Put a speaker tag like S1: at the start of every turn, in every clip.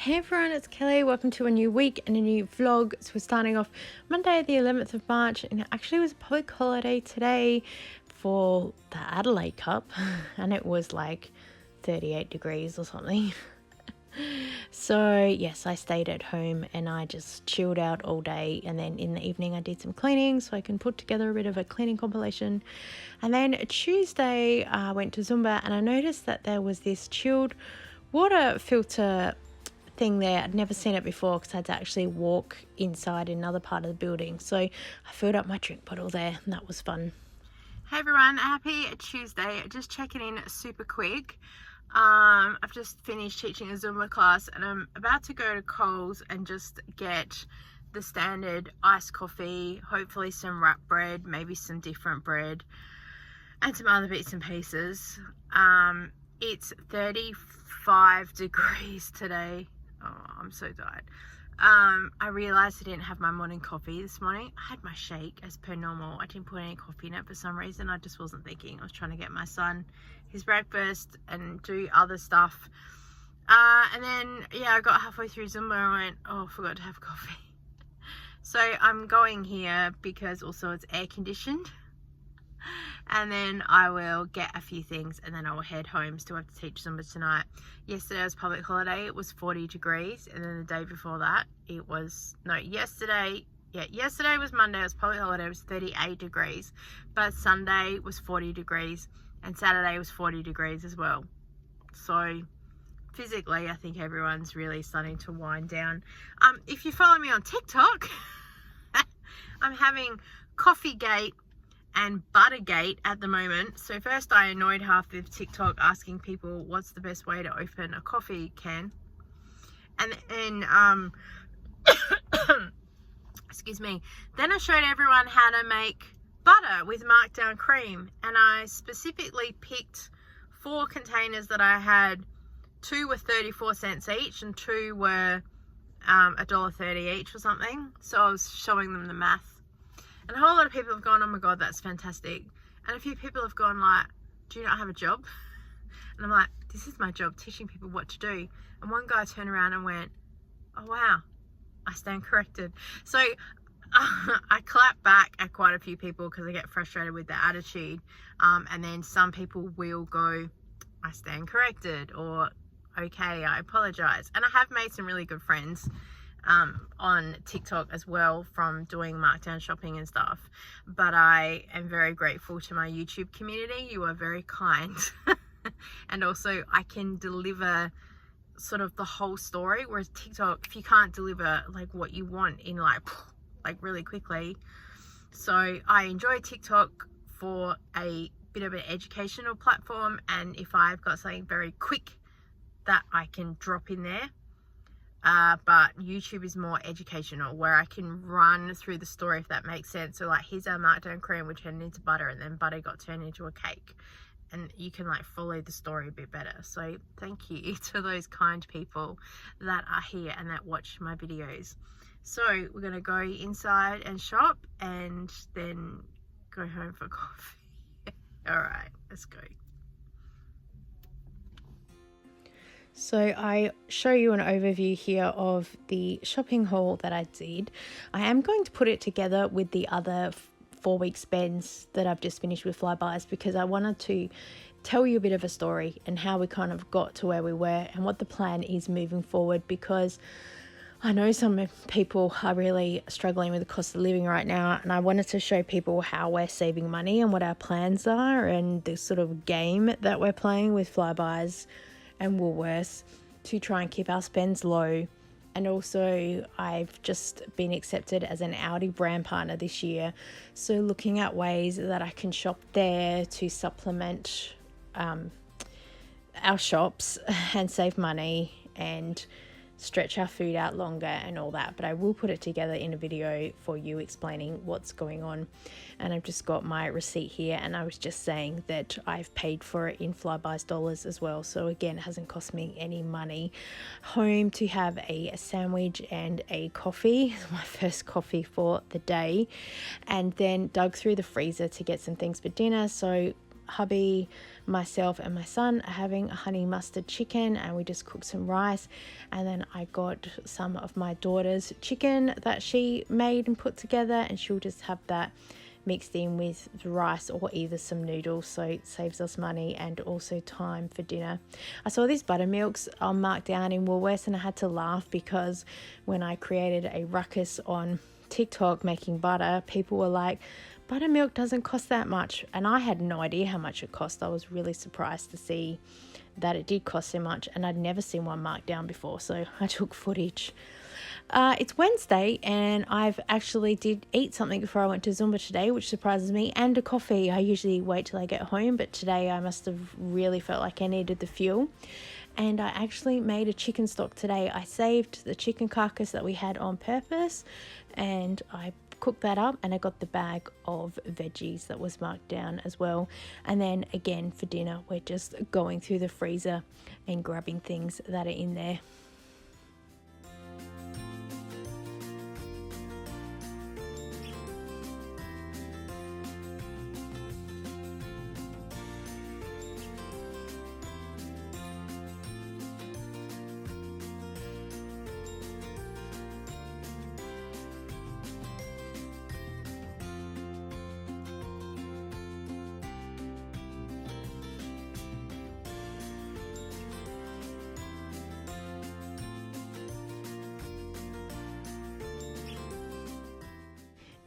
S1: Hey everyone, it's Kelly. Welcome to a new week and a new vlog. So we're starting off Monday the 11th of March, and it actually was a public holiday today for the Adelaide Cup and it was like 38 degrees or something. So yes, I stayed at home and I just chilled out all day, and then in the evening I did some cleaning so I can put together a bit of a cleaning compilation. And then Tuesday I went to Zumba and I noticed that there was this chilled water filter thing there. I'd never seen it before because I had to actually walk inside another part of the building. So I filled up my drink bottle there and that was fun.
S2: Hey everyone, happy Tuesday. Just checking in super quick. I've just finished teaching a Zumba class and I'm about to go to Coles and just get the standard iced coffee, hopefully some wrap bread, maybe some different bread and some other bits and pieces. It's 35 degrees today. Oh, I'm so tired. I realized I didn't have my morning coffee this morning. I had my shake as per normal. I didn't put any coffee in it for some reason. I just wasn't thinking. I was trying to get my son his breakfast and do other stuff. And then, yeah, I got halfway through Zumba and I went, oh, I forgot to have coffee. So I'm going here because also it's air conditioned. And then I will get a few things and then I will head home. Still have to teach Zumba tonight. Yesterday was public holiday. It was 40 degrees. And then the day before that, it was, yesterday was Monday. It was public holiday. It was 38 degrees. But Sunday was 40 degrees. And Saturday was 40 degrees as well. So physically, I think everyone's really starting to wind down. If you follow me on TikTok, I'm having Coffeegate and Buttergate at the moment. So first I annoyed half of TikTok asking people what's the best way to open a coffee can. And then, excuse me, then I showed everyone how to make butter with Markdown cream. And I specifically picked 4 containers that I had. 2 were 34 cents each and 2 were $1.30 each or something. So I was showing them the math. And a whole lot of people have gone, oh my God, that's fantastic. And a few people have gone like, do you not have a job? And I'm like, this is my job, teaching people what to do. And one guy turned around and went, oh wow, I stand corrected. So I clap back at quite a few people because I get frustrated with their attitude. And then some people will go, I stand corrected, or okay, I apologize. And I have made some really good friends on TikTok as well from doing markdown shopping and stuff. But I am very grateful to my YouTube community. You are very kind. And also I can deliver sort of the whole story, whereas TikTok, if you can't deliver like what you want in like really quickly. So I enjoy TikTok for a bit of an educational platform, and if I've got something very quick that I can drop in there. But YouTube is more educational, where I can run through the story, if that makes sense. So like, here's our markdown cream, which turned into butter, and then butter got turned into a cake, and you can like follow the story a bit better. So thank you to those kind people that are here and that watch my videos. So we're gonna go inside and shop and then go home for coffee. All right, let's go.
S1: So I show you an overview here of the shopping haul that I did. I am going to put it together with the other 4-week spends that I've just finished with Flybys, because I wanted to tell you a bit of a story and how we kind of got to where we were and what the plan is moving forward, because I know some people are really struggling with the cost of living right now, and I wanted to show people how we're saving money and what our plans are and the sort of game that we're playing with Flybys and Woolworths to try and keep our spends low. And also I've just been accepted as an Audi brand partner this year, so looking at ways that I can shop there to supplement our shops and save money and stretch our food out longer and all that. But I will put it together in a video for you explaining what's going on. And I've just got my receipt here, and I was just saying that I've paid for it in Flybys dollars as well, so again, it hasn't cost me any money. Home to have a sandwich and a coffee, my first coffee for the day, and then dug through the freezer to get some things for dinner. So hubby, myself and my son are having a honey mustard chicken, and we just cooked some rice. And then I got some of my daughter's chicken that she made and put together, and she'll just have that mixed in with the rice or either some noodles, so it saves us money and also time for dinner. I saw these buttermilks on Markdown in Woolworths, and I had to laugh because when I created a ruckus on TikTok making butter, people were like, buttermilk doesn't cost that much, and I had no idea how much it cost. I was really surprised to see that it did cost so much, and I'd never seen one marked down before, so I took footage. It's Wednesday, and I've actually did eat something before I went to Zumba today, which surprises me, and a coffee. I usually wait till I get home, but today I must have really felt like I needed the fuel. And I actually made a chicken stock today. I saved the chicken carcass that we had on purpose, and I cooked that up, and I got the bag of veggies that was marked down as well. And then again for dinner, we're just going through the freezer and grabbing things that are in there.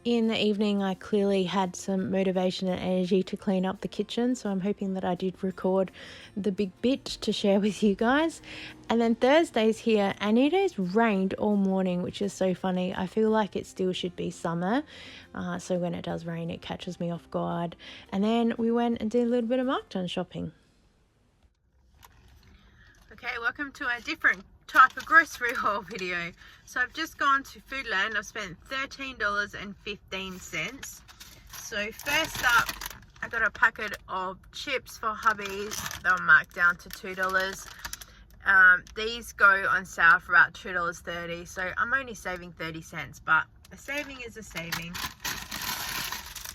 S1: In the evening, I clearly had some motivation and energy to clean up the kitchen, so I'm hoping that I did record the big bit to share with you guys. And then Thursday's here, and it has rained all morning, which is so funny. I feel like it still should be summer, so when it does rain, it catches me off guard. And then we went and did a little bit of Markdown shopping.
S2: Okay, welcome to a different type of grocery haul video. So I've just gone to Foodland. I've spent $13.15. So first up, I got a packet of chips for hubbies. They were marked down to $2. These go on sale for about $2.30, so I'm only saving 30 cents, but a saving is a saving.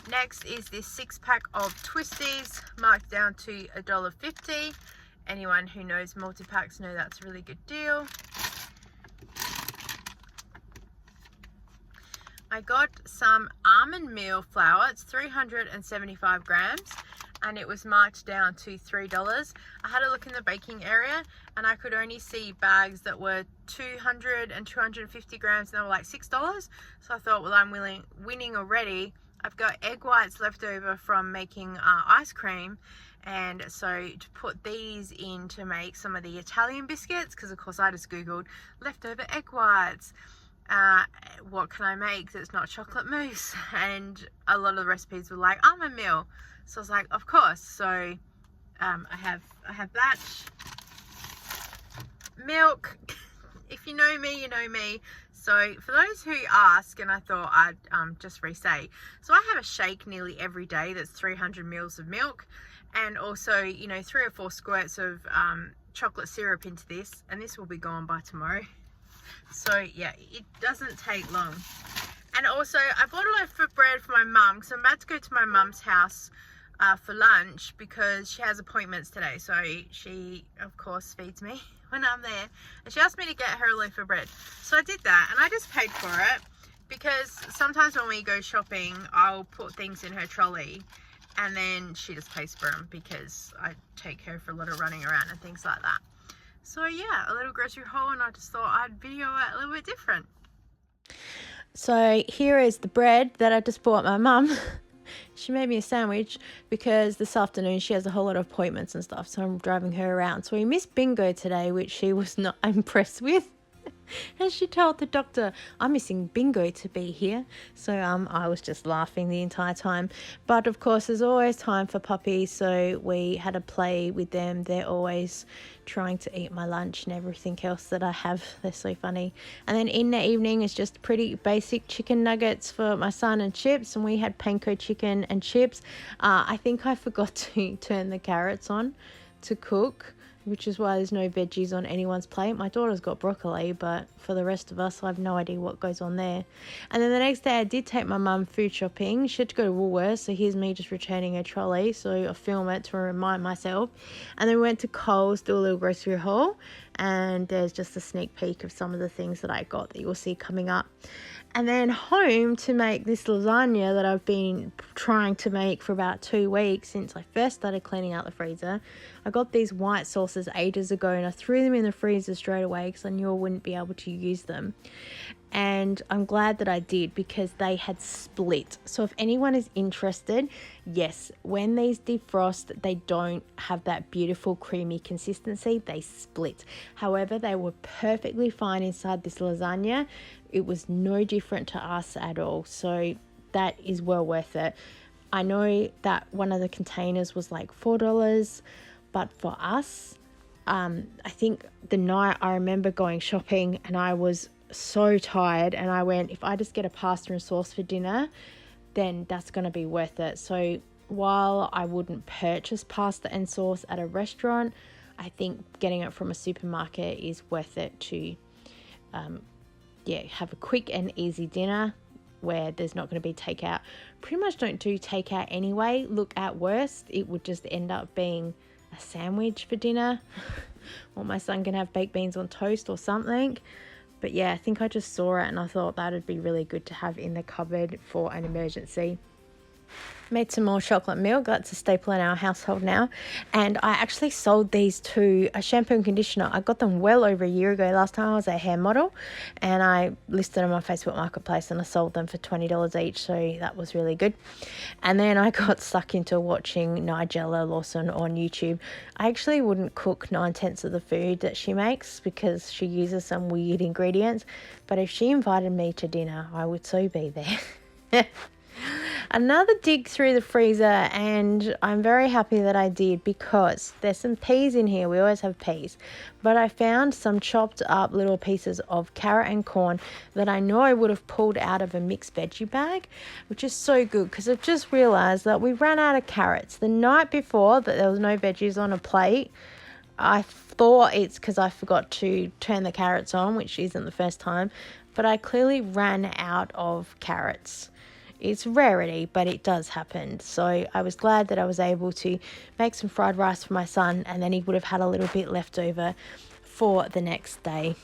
S2: Next is this 6-pack of Twisties, marked down to $1.50. Anyone who knows multi-packs know that's a really good deal. I got some almond meal flour. It's 375 grams, and it was marked down to $3. I had a look in the baking area, and I could only see bags that were 200 and 250 grams, and they were like $6. So I thought, well, I'm winning already. I've got egg whites left over from making ice cream, and so to put these in to make some of the Italian biscuits, because of course I just googled leftover egg whites. What can I make that's not chocolate mousse? And a lot of the recipes were like almond meal, so I was like, of course. So I have that. Milk. If you know me, you know me. So for those who ask, and I thought I'd just re-say, so I have a shake nearly every day that's 300 mils of milk, and also, you know, 3 or 4 squirts of chocolate syrup into this, and this will be gone by tomorrow. So yeah, it doesn't take long. And also I bought a loaf of bread for my mum, because I'm about to go to my mum's house for lunch, because she has appointments today, so she of course feeds me when I'm there, and she asked me to get her a loaf of bread. So I did that, and I just paid for it, because sometimes when we go shopping, I'll put things in her trolley, and then she just pays for them, because I take her for a lot of running around and things like that. So yeah, a little grocery haul, and I just thought I'd video it a little bit different.
S1: So here is the bread that I just bought my mum. She made me a sandwich because this afternoon she has a whole lot of appointments and stuff, so I'm driving her around. So we missed bingo today, which she was not impressed with. And she told the doctor, I'm missing bingo to be here. So I was just laughing the entire time. But of course, there's always time for puppies, so we had a play with them. They're always trying to eat my lunch and everything else that I have. They're so funny. And then in the evening is just pretty basic chicken nuggets for my son and chips, and we had panko chicken and chips. I think I forgot to turn the carrots on to cook, which is why there's no veggies on anyone's plate. My daughter's got broccoli, but for the rest of us, I have no idea what goes on there. And then the next day I did take my mum food shopping. She had to go to Woolworths, so here's me just returning her trolley, so I film it to remind myself. And then we went to Coles, do a little grocery haul, and there's just a sneak peek of some of the things that I got that you'll see coming up. And then home to make this lasagna that I've been trying to make for about 2 weeks since I first started cleaning out the freezer. I got these white sauces ages ago and I threw them in the freezer straight away because I knew I wouldn't be able to use them. And I'm glad that I did because they had split. So if anyone is interested, yes, when these defrost, they don't have that beautiful creamy consistency, they split. However, they were perfectly fine inside this lasagna. It was no different to us at all. So that is well worth it. I know that one of the containers was like $4, but for us, I think the night I remember going shopping and I was so tired and I went, if I just get a pasta and sauce for dinner, then that's going to be worth it. So while I wouldn't purchase pasta and sauce at a restaurant, I think getting it from a supermarket is worth it to have a quick and easy dinner where there's not going to be takeout. Pretty much don't do takeout anyway. Look, at worst, it would just end up being a sandwich for dinner, or my son can have baked beans on toast or something. But yeah, I think I just saw it and I thought that would be really good to have in the cupboard for an emergency. Made some more chocolate milk. That's a staple in our household now. And I actually sold these to a shampoo and conditioner. I got them well over a year ago. Last time I was a hair model and I listed them on Facebook Marketplace and I sold them for $20 each. So that was really good. And then I got stuck into watching Nigella Lawson on YouTube. I actually wouldn't cook 9/10 of the food that she makes because she uses some weird ingredients. But if she invited me to dinner, I would so be there. Another dig through the freezer, and I'm very happy that I did because there's some peas in here. We always have peas, but I found some chopped up little pieces of carrot and corn that I know I would have pulled out of a mixed veggie bag, which is so good because I've just realized that we ran out of carrots the night before, that there was no veggies on a plate. I thought it's because I forgot to turn the carrots on, which isn't the first time, but I clearly ran out of carrots. It's rarity, but it does happen. So I was glad that I was able to make some fried rice for my son, and then he would have had a little bit left over for the next day.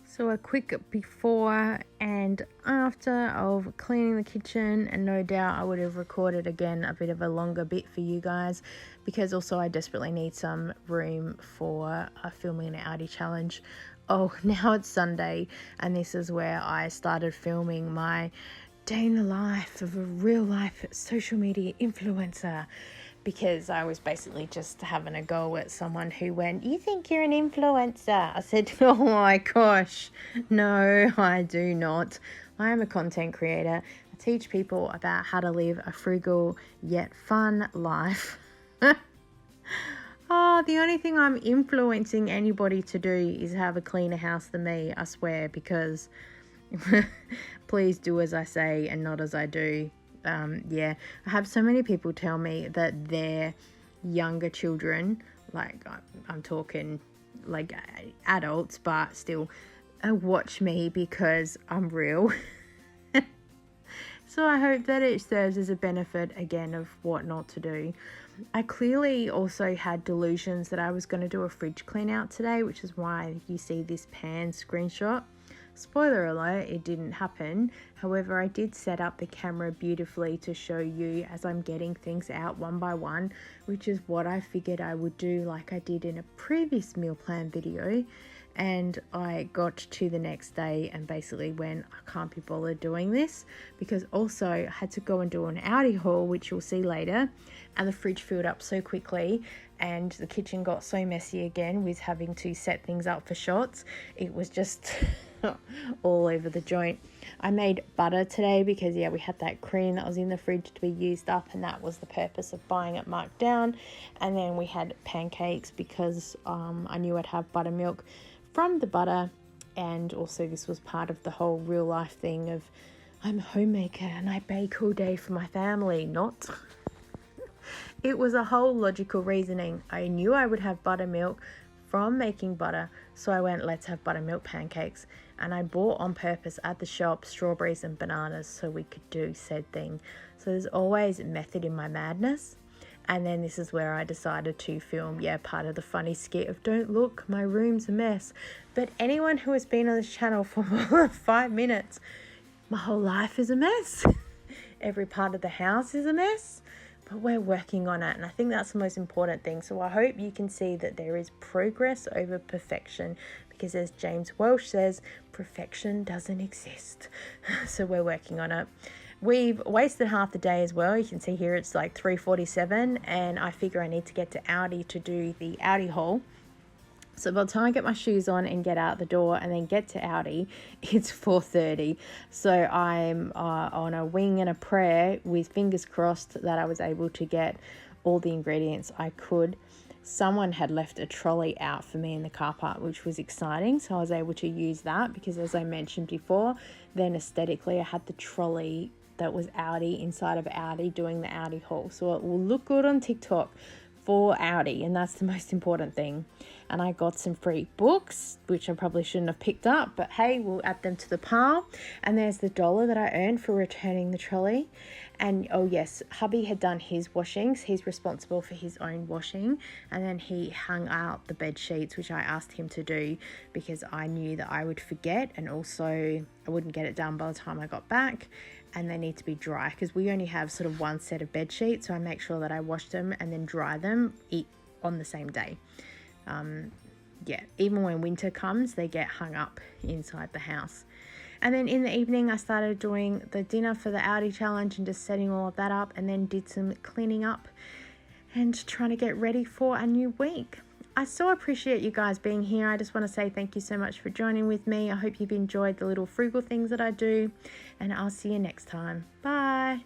S1: So a quick before and after of cleaning the kitchen, and no doubt I would have recorded again a bit of a longer bit for you guys because also I desperately need some room for filming an Audi challenge. Oh, now it's Sunday and this is where I started filming my day in the life of a real life social media influencer, because I was basically just having a go at someone who went, "You think you're an influencer?" I said, "Oh my gosh, no, I do not. I am a content creator. I teach people about how to live a frugal yet fun life." Oh, the only thing I'm influencing anybody to do is have a cleaner house than me, I swear, because please do as I say and not as I do. I have so many people tell me that their younger children, like I'm talking like adults, but still watch me because I'm real. So I hope that it serves as a benefit again of what not to do. I clearly also had delusions that I was going to do a fridge clean out today, which is why you see this pan screenshot. Spoiler alert, it didn't happen. However, I did set up the camera beautifully to show you as I'm getting things out one by one, which is what I figured I would do like I did in a previous meal plan video. And I got to the next day and basically went, I can't be bothered doing this, because also I had to go and do an Audi haul, which you'll see later, and the fridge filled up so quickly and the kitchen got so messy again with having to set things up for shots. It was just all over the joint. I made butter today because we had that cream that was in the fridge to be used up, and that was the purpose of buying it marked down. And then we had pancakes because I knew I'd have buttermilk from the butter, and also this was part of the whole real life thing of I'm a homemaker and I bake all day for my family, not It was a whole logical reasoning. I knew I would have buttermilk from making butter, so I went, let's have buttermilk pancakes. And I bought on purpose at the shop strawberries and bananas so we could do said thing. So there's always method in my madness. And then this is where I decided to film, part of the funny skit of don't look, my room's a mess. But anyone who has been on this channel for more than 5 minutes, my whole life is a mess. Every part of the house is a mess. But we're working on it, and I think that's the most important thing. So I hope you can see that there is progress over perfection, because as James Welsh says, perfection doesn't exist. So we're working on it. We've wasted half the day as well. You can see here it's like 3:47, and I figure I need to get to Aldi to do the Aldi haul. So by the time I get my shoes on and get out the door and then get to Aldi, it's 4:30. So I'm on a wing and a prayer with fingers crossed that I was able to get all the ingredients I could. Someone had left a trolley out for me in the car park, which was exciting. So I was able to use that because, as I mentioned before, then aesthetically I had the trolley that was Aldi inside of Aldi doing the Aldi haul. So it will look good on TikTok for Aldi, and that's the most important thing. And I got some free books, which I probably shouldn't have picked up, but hey, we'll add them to the pile. And there's the $1 that I earned for returning the trolley. And oh yes, hubby had done his washings. He's responsible for his own washing. And then he hung out the bed sheets, which I asked him to do because I knew that I would forget, and also I wouldn't get it done by the time I got back. And they need to be dry because we only have sort of one set of bed sheets, so I make sure that I wash them and then dry them on the same day. Even when winter comes, they get hung up inside the house. And then in the evening I started doing the dinner for the Aldi challenge and just setting all of that up, and then did some cleaning up and trying to get ready for a new week. I so appreciate you guys being here. I just want to say thank you so much for joining with me. I hope you've enjoyed the little frugal things that I do, and I'll see you next time. Bye.